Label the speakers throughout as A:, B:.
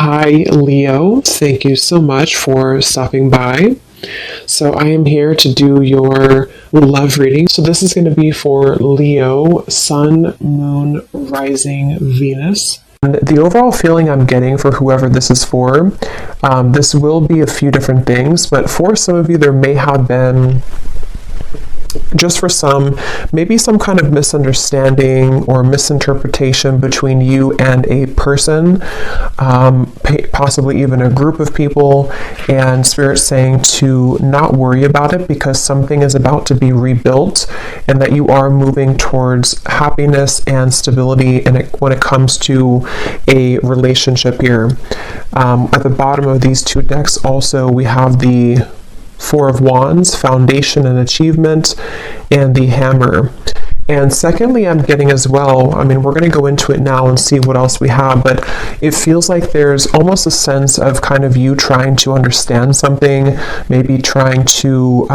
A: Hi, Leo. Thank you so much for stopping by. So, I am here to do your love reading. So, this is going to be for Leo, Sun, Moon, Rising, Venus. And the overall feeling I'm getting for whoever this is for, this will be a few different things, but for some of you, there may have been, just for some, maybe some kind of misunderstanding or misinterpretation between you and a person, possibly even a group of people, and Spirit saying to not worry about it because something is about to be rebuilt and that you are moving towards happiness and stability when it comes to a relationship here. At the bottom of these two decks also we have the Four of Wands, Foundation and Achievement, and the Hammer. And secondly, I'm getting as well, we're going to go into it now and see what else we have, but it feels like there's almost a sense of kind of you trying to understand something, maybe trying to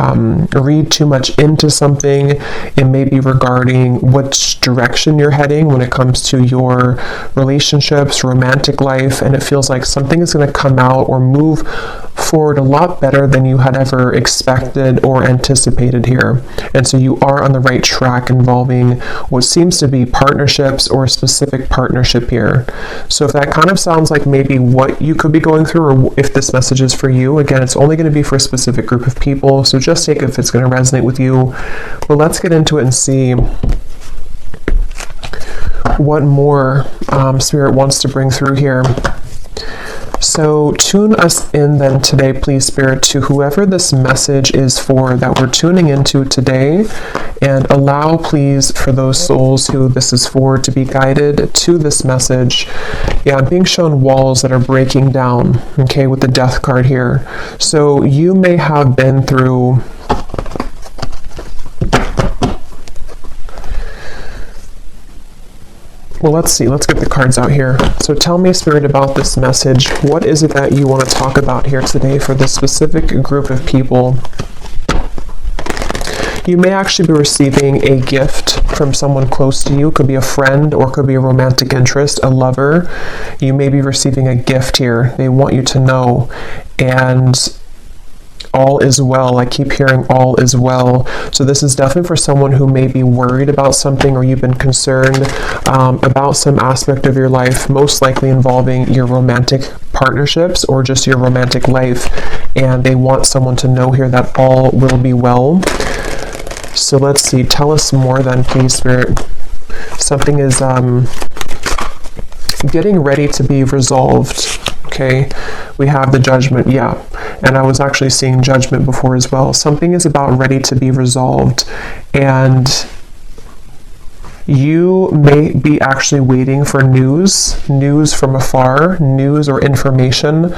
A: read too much into something, and maybe regarding which direction you're heading when it comes to your relationships, romantic life, and it feels like something is going to come out or move forward a lot better than you had ever expected or anticipated here. And so you are on the right track involving what seems to be partnerships or a specific partnership here. So if that kind of sounds like maybe what you could be going through, or if this message is for you, again, it's only going to be for a specific group of people, so just take it if it's going to resonate with you. But let's get into it and see what more Spirit wants to bring through here. So tune us in then today, please, Spirit, to whoever this message is for that we're tuning into today, and allow, please, for those souls who this is for to be guided to this message. Yeah, I'm being shown walls that are breaking down, okay, with the Death card here. So you may have been through well, let's see. Let's get the cards out here. So tell me, Spirit, about this message. What is it that you want to talk about here today for this specific group of people? You may actually be receiving a gift from someone close to you. It could be a friend or it could be a romantic interest, a lover. You may be receiving a gift here. They want you to know. And all is well. I keep hearing all is well. So this is definitely for someone who may be worried about something, or you've been concerned about some aspect of your life, most likely involving your romantic partnerships or just your romantic life. And they want someone to know here that all will be well. So let's see. Tell us more then, please, Spirit. Something is getting ready to be resolved. Okay, we have the Judgment, yeah, and I was actually seeing Judgment before as well. Something is about ready to be resolved, and you may be actually waiting for news from afar, news or information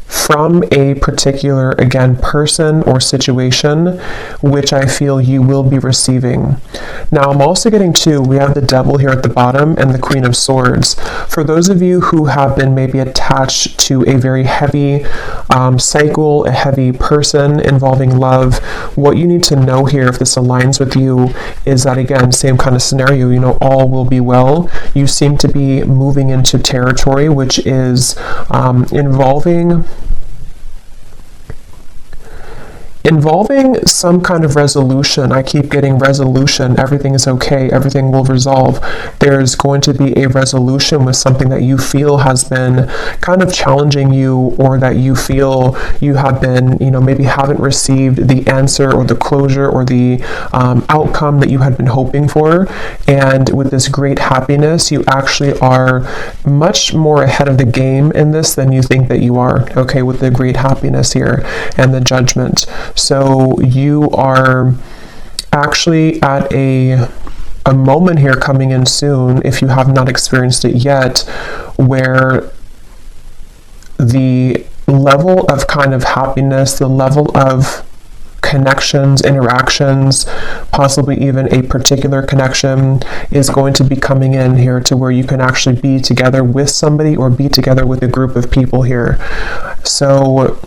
A: from a particular, again, person or situation, which I feel you will be receiving. Now, I'm also getting we have the Devil here at the bottom and the Queen of Swords. For those of you who have been maybe attached to a very heavy cycle, a heavy person involving love, what you need to know here, if this aligns with you, is that, again, same kind of scenario, all will be well. You seem to be moving into territory which is involving some kind of resolution. I keep getting resolution. Everything is okay. Everything will resolve. There's going to be a resolution with something that you feel has been kind of challenging you, or that you feel you have been, maybe haven't received the answer or the closure or the outcome that you had been hoping for. And with this great happiness, you actually are much more ahead of the game in this than you think that you are, okay, with the great happiness here and the Judgment. So you are actually at a moment here coming in soon, if you have not experienced it yet, where the level of kind of happiness, the level of connections, interactions, possibly even a particular connection is going to be coming in here to where you can actually be together with somebody or be together with a group of people here. So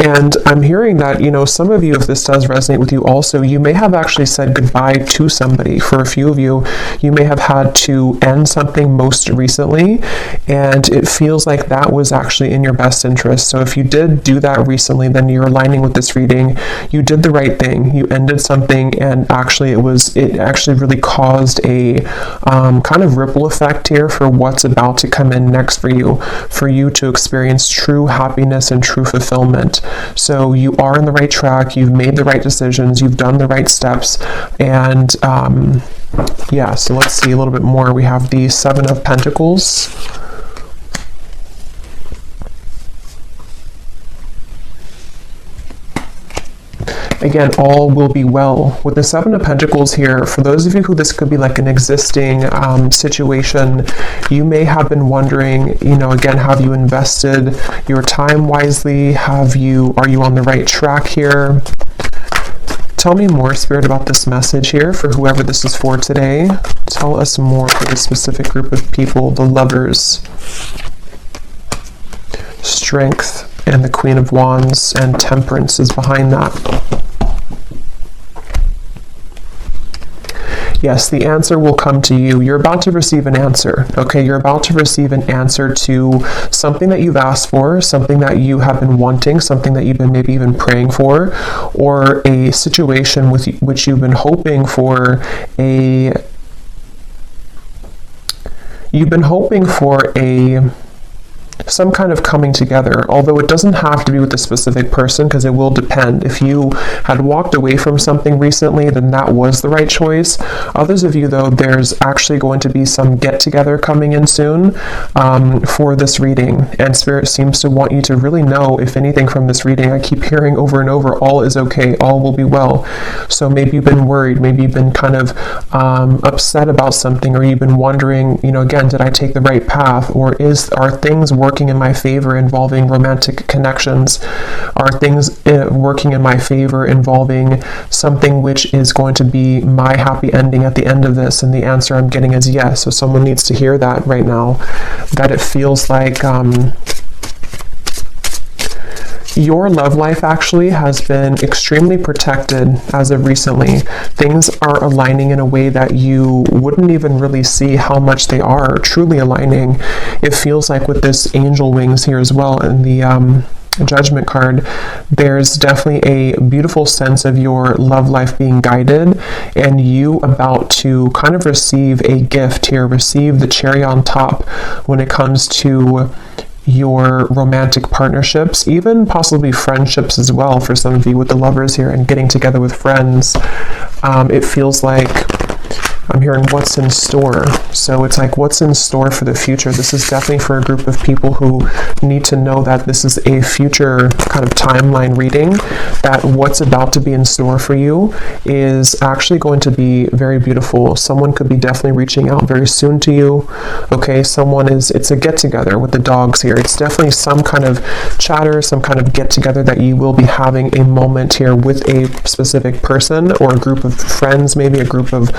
A: And I'm hearing that, some of you, if this does resonate with you also, you may have actually said goodbye to somebody. For a few of you, you may have had to end something most recently, and it feels like that was actually in your best interest. So if you did do that recently, then you're aligning with this reading. You did the right thing. You ended something, and actually it actually really caused a kind of ripple effect here for what's about to come in next for you to experience true happiness and true fulfillment. So you are on the right track. You've made the right decisions. You've done the right steps. And so let's see a little bit more. We have the Seven of Pentacles. Again, all will be well. With the Seven of Pentacles here, for those of you who this could be like an existing situation, you may have been wondering, again, have you invested your time wisely? Are you on the right track here? Tell me more, Spirit, about this message here for whoever this is for today. Tell us more for this specific group of people, the Lovers. Strength and the Queen of Wands, and Temperance is behind that. Yes, the answer will come to you. You're about to receive an answer, okay? You're about to receive an answer to something that you've asked for, something that you have been wanting, something that you've been maybe even praying for, or a situation with which you've been hoping for some kind of coming together, although it doesn't have to be with a specific person, because it will depend. If you had walked away from something recently, then that was the right choice. Others of you, though, there's actually going to be some get-together coming in soon for this reading, and Spirit seems to want you to really know, if anything, from this reading. I keep hearing over and over, all is okay, all will be well. So maybe you've been worried, maybe you've been kind of upset about something, or you've been wondering, again, did I take the right path, or are things working in my favor involving romantic connections? Are things working in my favor involving something which is going to be my happy ending at the end of this? And the answer I'm getting is yes. So someone needs to hear that right now, that it feels like your love life actually has been extremely protected as of recently. Things are aligning in a way that you wouldn't even really see how much they are truly aligning. It feels like with this angel wings here as well, and the Judgment card, there's definitely a beautiful sense of your love life being guided, and you about to kind of receive a gift here, receive the cherry on top when it comes to your romantic partnerships, even possibly friendships as well for some of you with the Lovers here and getting together with friends. It feels like I'm hearing what's in store. So it's like what's in store for the future. This is definitely for a group of people who need to know that this is a future kind of timeline reading, that what's about to be in store for you is actually going to be very beautiful. Someone could be definitely reaching out very soon to you. Okay, it's a get together with the dogs here. It's definitely some kind of chatter, some kind of get together that you will be having a moment here with a specific person or a group of friends, maybe a group of,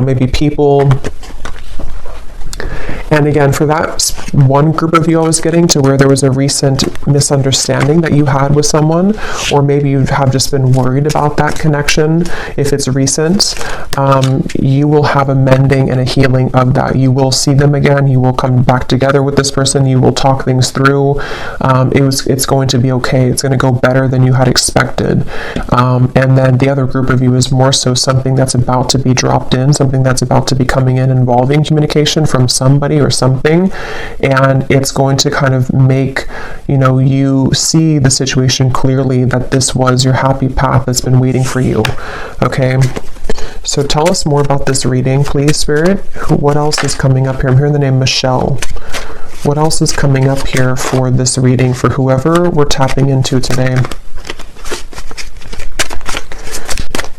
A: maybe people. And again, for that one group of you I was getting to where there was a recent misunderstanding that you had with someone, or maybe you have just been worried about that connection. If it's recent, you will have a mending and a healing of that. You will see them again. You will come back together with this person. You will talk things through. It's going to be okay. It's going to go better than you had expected. And then the other group of you is more so something that's about to be dropped in, something that's about to be coming in involving communication from somebody or something, and it's going to kind of make you see the situation clearly, that this was your happy path that's been waiting for you. Okay, so tell us more about this reading, please, Spirit. What else is coming up here? I'm hearing the name Michelle. What else is coming up here for this reading for whoever we're tapping into today?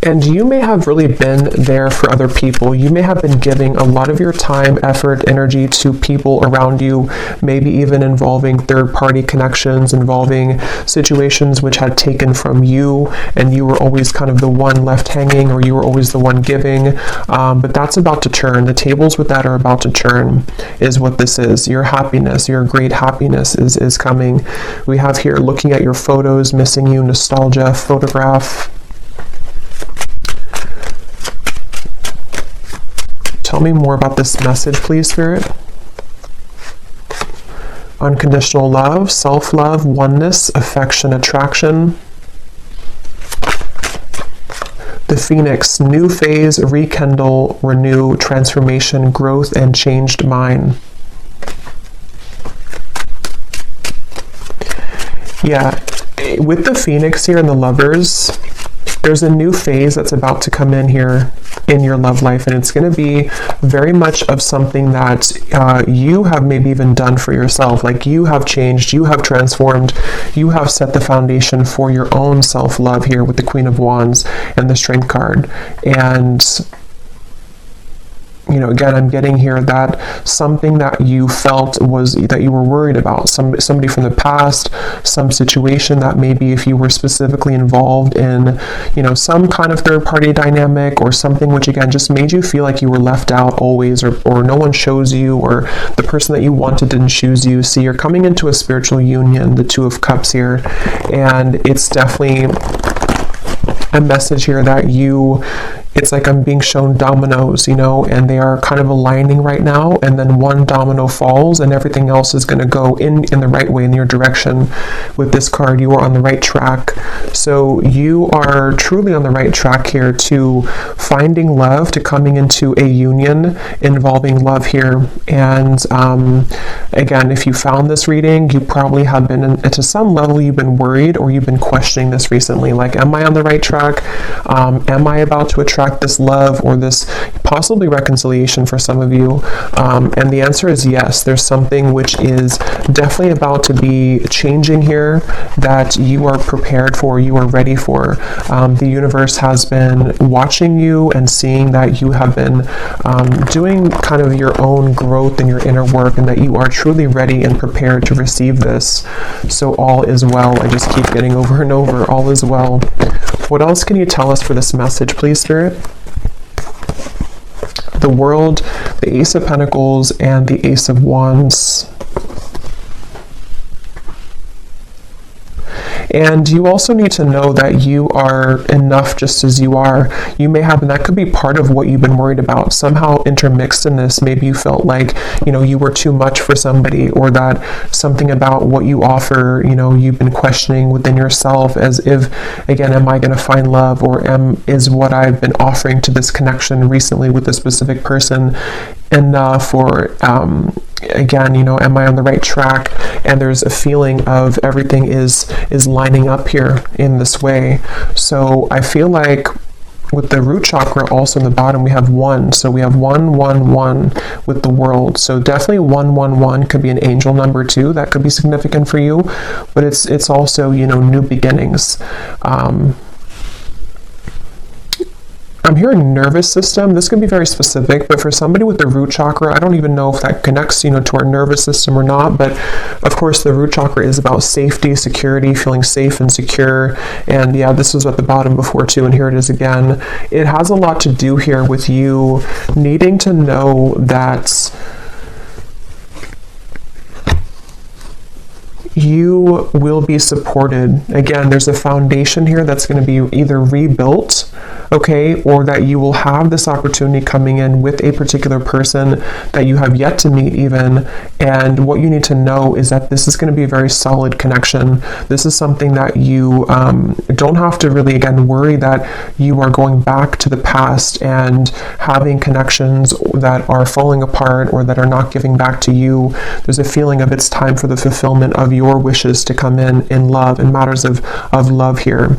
A: And you may have really been there for other people. You may have been giving a lot of your time, effort, energy to people around you, maybe even involving third-party connections, involving situations which had taken from you, and you were always kind of the one left hanging, or you were always the one giving. But that's about to turn. The tables with that are about to turn, is what this is. Your happiness, your great happiness is coming. We have here looking at your photos, missing you, nostalgia, photograph. Tell me more about this message, please, Spirit. Unconditional love, self-love, oneness, affection, attraction. The Phoenix, new phase, rekindle, renew, transformation, growth, and changed mind. Yeah, with the Phoenix here and the Lovers, there's a new phase that's about to come in here in your love life, and it's going to be very much of something that you have maybe even done for yourself. Like, you have changed, you have transformed, you have set the foundation for your own self-love here with the Queen of Wands and the Strength card. And you know, again, I'm getting here that something that you felt was that you were worried about, somebody from the past, some situation that maybe if you were specifically involved in, you know, some kind of third-party dynamic or something which again just made you feel like you were left out always, or no one chose you, or the person that you wanted didn't choose you. See, you're coming into a spiritual union, the Two of Cups here, and it's definitely a message here that it's like I'm being shown dominoes, you know, and they are kind of aligning right now, and then one domino falls and everything else is going to go in the right way, in your direction. With this card, you are on the right track. So you are truly on the right track here to finding love, to coming into a union involving love here. And again, if you found this reading, you probably have been, to some level, you've been worried or you've been questioning this recently. Like, am I on the right track? Am I about to attract this love or this possibly reconciliation for some of you? And the answer is yes. There's something which is definitely about to be changing here that you are prepared for, you are ready for. The universe has been watching you and seeing that you have been doing kind of your own growth in your inner work, and that you are truly ready and prepared to receive this. So all is well. I just keep getting over and over, all is well. What else can you tell us for this message, please, Spirit? The World, the Ace of Pentacles, and the Ace of Wands. And you also need to know that you are enough just as you are. You may have, and that could be part of what you've been worried about. Somehow intermixed in this, maybe you felt like, you know, you were too much for somebody, or that something about what you offer, you know, you've been questioning within yourself, as if, again, am I going to find love, or is what I've been offering to this connection recently with this specific person enough, or again, you know, am I on the right track? And there's a feeling of everything is lining up here in this way. So I feel like with the root chakra also in the bottom, we have 1. So we have 1, 1, 1 with the World. So definitely 1, 1, 1 could be an angel number too. That could be significant for you. But it's also, you know, new beginnings. I'm hearing nervous system. This can be very specific, but for somebody with the root chakra, I don't even know if that connects, you know, to our nervous system or not. But of course, the root chakra is about safety, security, feeling safe and secure. And yeah, this was at the bottom before too, and here it is again. It has a lot to do here with you needing to know that you will be supported. Again, there's a foundation here that's going to be either rebuilt, okay, or that you will have this opportunity coming in with a particular person that you have yet to meet even. And what you need to know is that this is going to be a very solid connection. This is something that you don't have to really, again, worry that you are going back to the past and having connections that are falling apart or that are not giving back to you. There's a feeling of it's time for the fulfillment of your wishes to come in love, in matters of love here.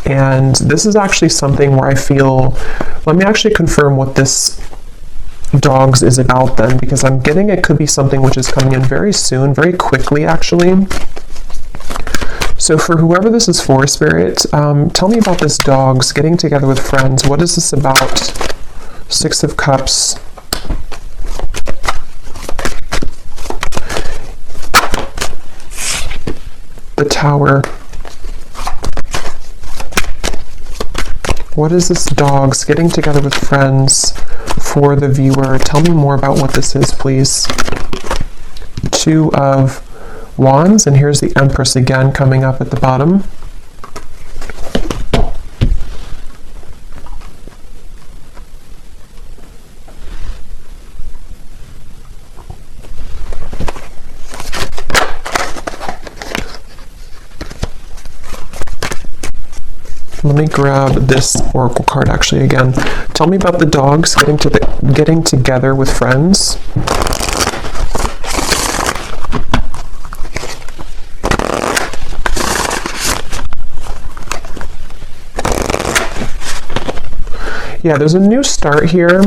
A: And this is actually something where I feel, let me actually confirm what this dogs is about then, because I'm getting it could be something which is coming in very soon, very quickly actually. So for whoever this is for, Spirit, tell me about this dogs getting together with friends. What is this about? Six of Cups. The Tower. What is this dogs getting together with friends for the viewer? Tell me more about what this is, please. Two of Wands, and here's the Empress again coming up at the bottom. Let me grab this oracle card actually again. Tell me about the dogs getting together with friends. Yeah, there's a new start here.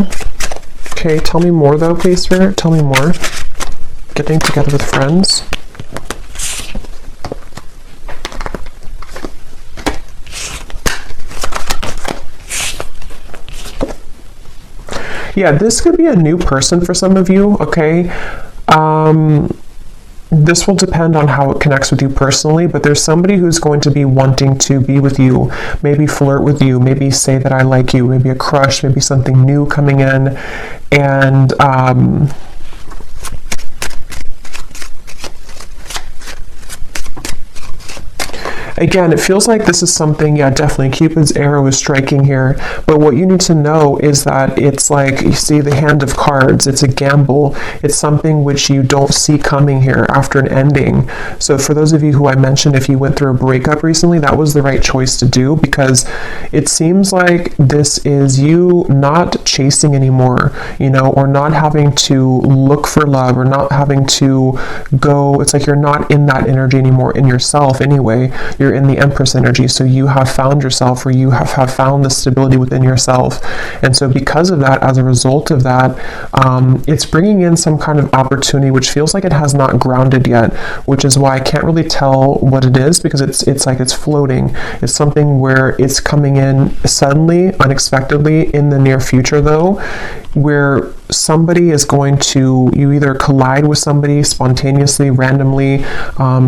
A: Okay, tell me more though, please, Spirit. Tell me more. Getting together with friends. Yeah, this could be a new person for some of you, okay? This will depend on how it connects with you personally, but there's somebody who's going to be wanting to be with you, maybe flirt with you, maybe say that I like you, maybe a crush, maybe something new coming in, and again, it feels like this is something, yeah, definitely Cupid's arrow is striking here, but what you need to know is that it's like, you see the hand of cards, it's a gamble, it's something which you don't see coming here after an ending. So for those of you who I mentioned, if you went through a breakup recently, that was the right choice to do, because it seems like this is you not chasing anymore, you know, or not having to look for love, or not having to go, it's like you're not in that energy anymore in yourself anyway. You're in the Empress energy, so you have found yourself, or you have found the stability within yourself. And so because of that, as a result of that, it's bringing in some kind of opportunity which feels like it has not grounded yet, which is why I can't really tell what it is, because it's like it's floating. It's something where it's coming in suddenly, unexpectedly in the near future though, where somebody is going to, you either collide with somebody spontaneously, randomly,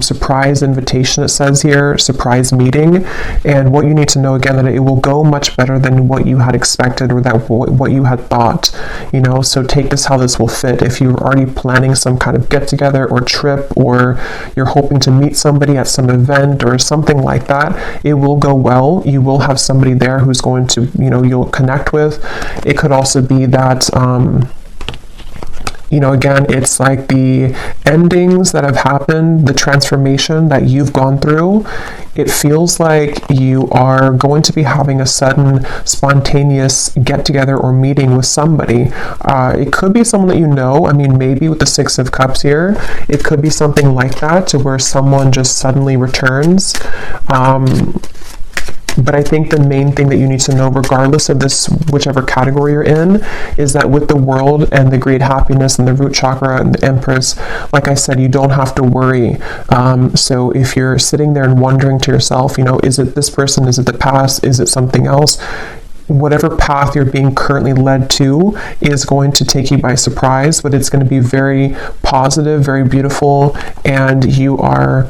A: surprise invitation, it says here, surprise meeting, and what you need to know again, that it will go much better than what you had expected, or that what you had thought, you know. So take this how this will fit. If you're already planning some kind of get together or trip, or you're hoping to meet somebody at some event or something like that, it will go well. You will have somebody there who's going to, you know, you'll connect with. It could also be that you know, again, it's like the endings that have happened, the transformation that you've gone through. It feels like you are going to be having a sudden spontaneous get together or meeting with somebody. It could be someone that you know. I mean, maybe with the Six of Cups here, it could be something like that, to where someone just suddenly returns. But I think the main thing that you need to know, regardless of this, whichever category you're in, is that with the World and the great happiness and the root chakra and the Empress, like I said, you don't have to worry. So if you're sitting there and wondering to yourself, you know, is it this person? Is it the past? Is it something else? Whatever path you're being currently led to is going to take you by surprise, but it's going to be very positive, very beautiful, and you are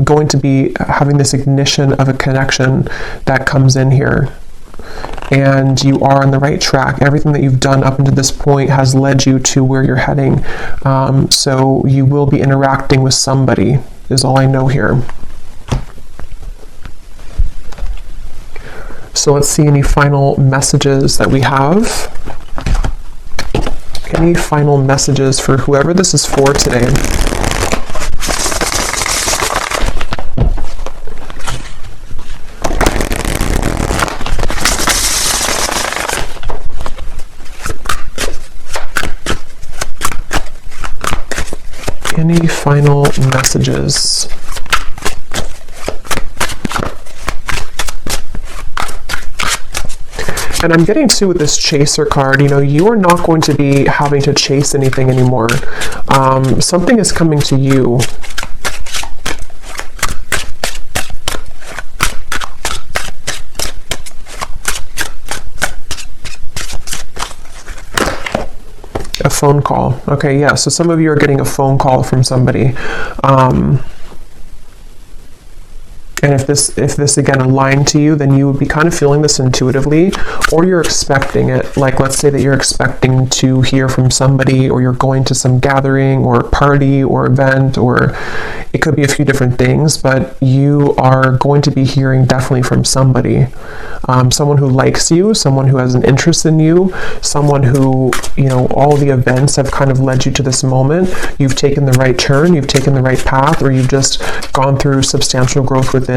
A: going to be having this ignition of a connection that comes in here. And you are on the right track. Everything that you've done up until this point has led you to where you're heading. So you will be interacting with somebody, is all I know here. So let's see any final messages that we have. Any final messages for whoever this is for today? Any final messages? And I'm getting to with this chaser card, you know, you are not going to be having to chase anything anymore. Something is coming to you. phone call. Okay, yeah, so some of you are getting a phone call from somebody. And if this again aligned to you, then you would be kind of feeling this intuitively, or you're expecting it. Like, let's say that you're expecting to hear from somebody, or you're going to some gathering or party or event, or it could be a few different things, but you are going to be hearing definitely from somebody. Someone who likes you, someone who has an interest in you, someone who, all the events have kind of led you to this moment. You've taken the right turn, you've taken the right path, or you've just gone through substantial growth within,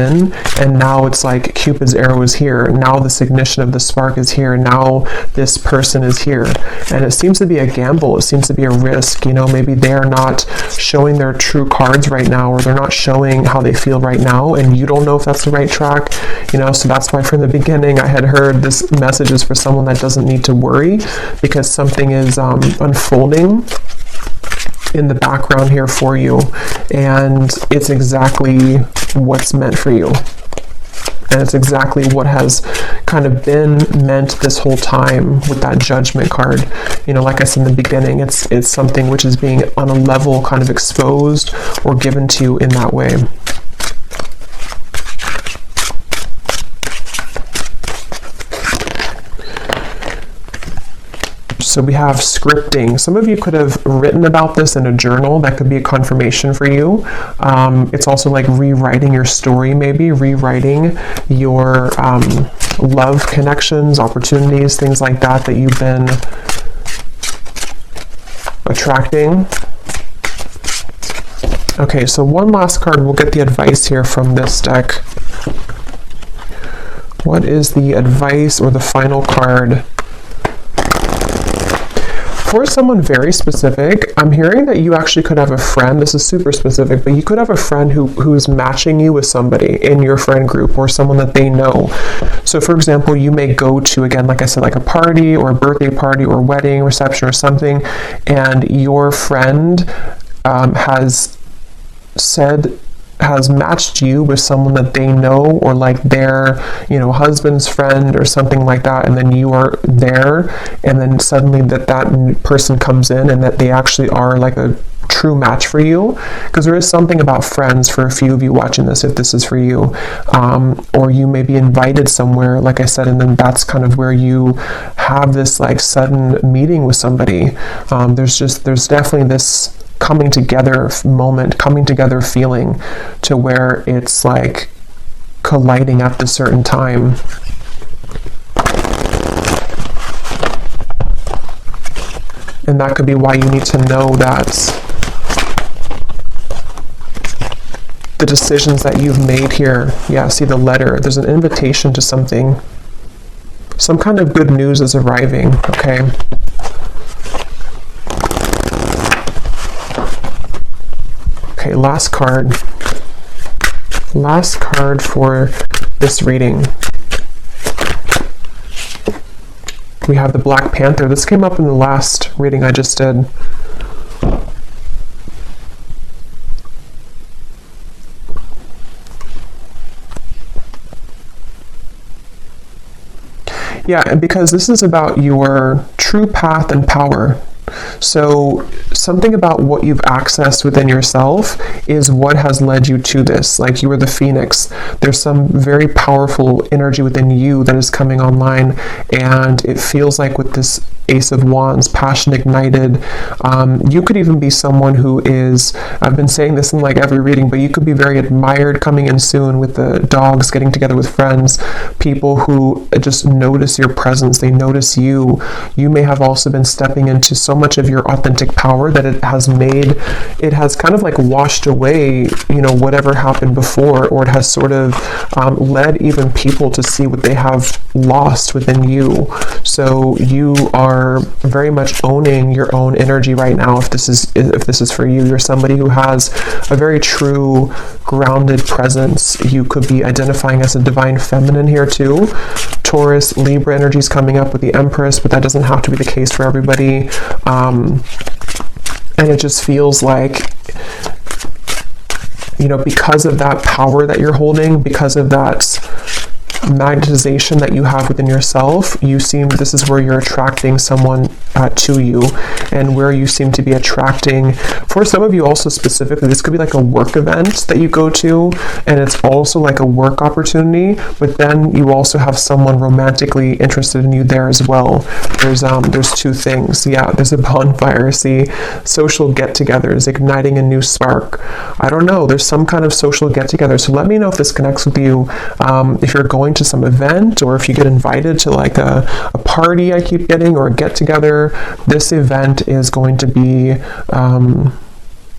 A: and now it's like Cupid's arrow is here. Now this ignition of the spark is here. Now this person is here. And it seems to be a gamble. It seems to be a risk. Maybe they're not showing their true cards right now, or they're not showing how they feel right now, and you don't know if that's the right track. So that's why from the beginning I had heard this message is for someone that doesn't need to worry, because something is unfolding in the background here for you, and it's exactly what's meant for you, and it's exactly what has kind of been meant this whole time with that Judgment card. Like I said in the beginning, it's something which is being on a level kind of exposed or given to you in that way. So we have scripting. Some of you could have written about this in a journal. That could be a confirmation for you. It's also like rewriting your story, maybe rewriting your love connections, opportunities, things like that you've been attracting. Okay, so one last card. We'll get the advice here from this deck. What is the advice or the final card? For someone very specific, I'm hearing that you actually could have a friend. This is super specific, but you could have a friend who's matching you with somebody in your friend group, or someone that they know. So for example, you may go to, again, like I said, like a party or a birthday party or wedding reception or something, and your friend has matched you with someone that they know, or like their husband's friend or something like that, and then you are there, and then suddenly that person comes in and that they actually are like a true match for you. Because there is something about friends for a few of you watching this, if this is for you, or you may be invited somewhere, like I said, and then that's kind of where you have this like sudden meeting with somebody. There's definitely this coming together moment, coming together feeling, to where it's like colliding at a certain time. And that could be why you need to know that the decisions that you've made here, yeah, see the letter, there's an invitation to something. Some kind of good news is arriving, okay? Okay, last card. Last card for this reading. We have the Black Panther. This came up in the last reading I just did. Yeah, and because this is about your true path and power. So something about what you've accessed within yourself is what has led you to this. Like you were the phoenix. There's some very powerful energy within you that is coming online, and it feels like with this Ace of Wands, passion ignited. You could even be someone who is, I've been saying this in like every reading, but you could be very admired coming in soon with the dogs, getting together with friends, people who just notice your presence, they notice you. You may have also been stepping into so much of your authentic power that it has kind of like washed away, whatever happened before, or it has sort of led even people to see what they have lost within you. So you are very much owning your own energy right now. If this is for you, you're somebody who has a very true grounded presence. You could be identifying as a divine feminine here too. Taurus, Libra energy is coming up with the Empress, but that doesn't have to be the case for everybody. And it just feels like, because of that power that you're holding, because of that magnetization that you have within yourself, this is where you're attracting someone to you, and where you seem to be attracting. For some of you also specifically, this could be like a work event that you go to, and it's also like a work opportunity, but then you also have someone romantically interested in you there as well. There's two things. Yeah, there's a bonfire. See, social get-togethers, igniting a new spark. I don't know, there's some kind of social get-together. So let me know if this connects with you. If you're going to some event, or if you get invited to like a party I keep getting, or a get-together, this event is going to be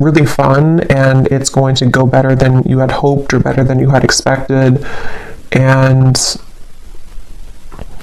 A: really fun, and it's going to go better than you had hoped or better than you had expected. And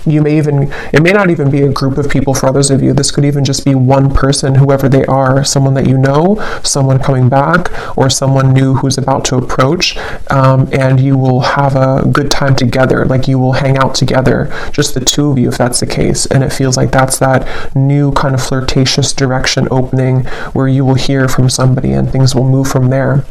A: it may not even be a group of people for others of you. This could even just be one person, whoever they are, someone that you know, someone coming back, or someone new who's about to approach, and you will have a good time together. Like, you will hang out together, just the two of you, if that's the case. And it feels like that's that new kind of flirtatious direction opening, where you will hear from somebody and things will move from there.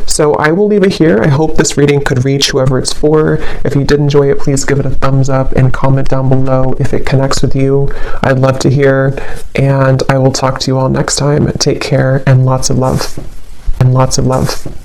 A: So I will leave it here. I hope this reading could reach whoever it's for. If you did enjoy it, please give it a thumbs up and comment down below if it connects with you. I'd love to hear, and I will talk to you all next time. Take care, and lots of love. And lots of love.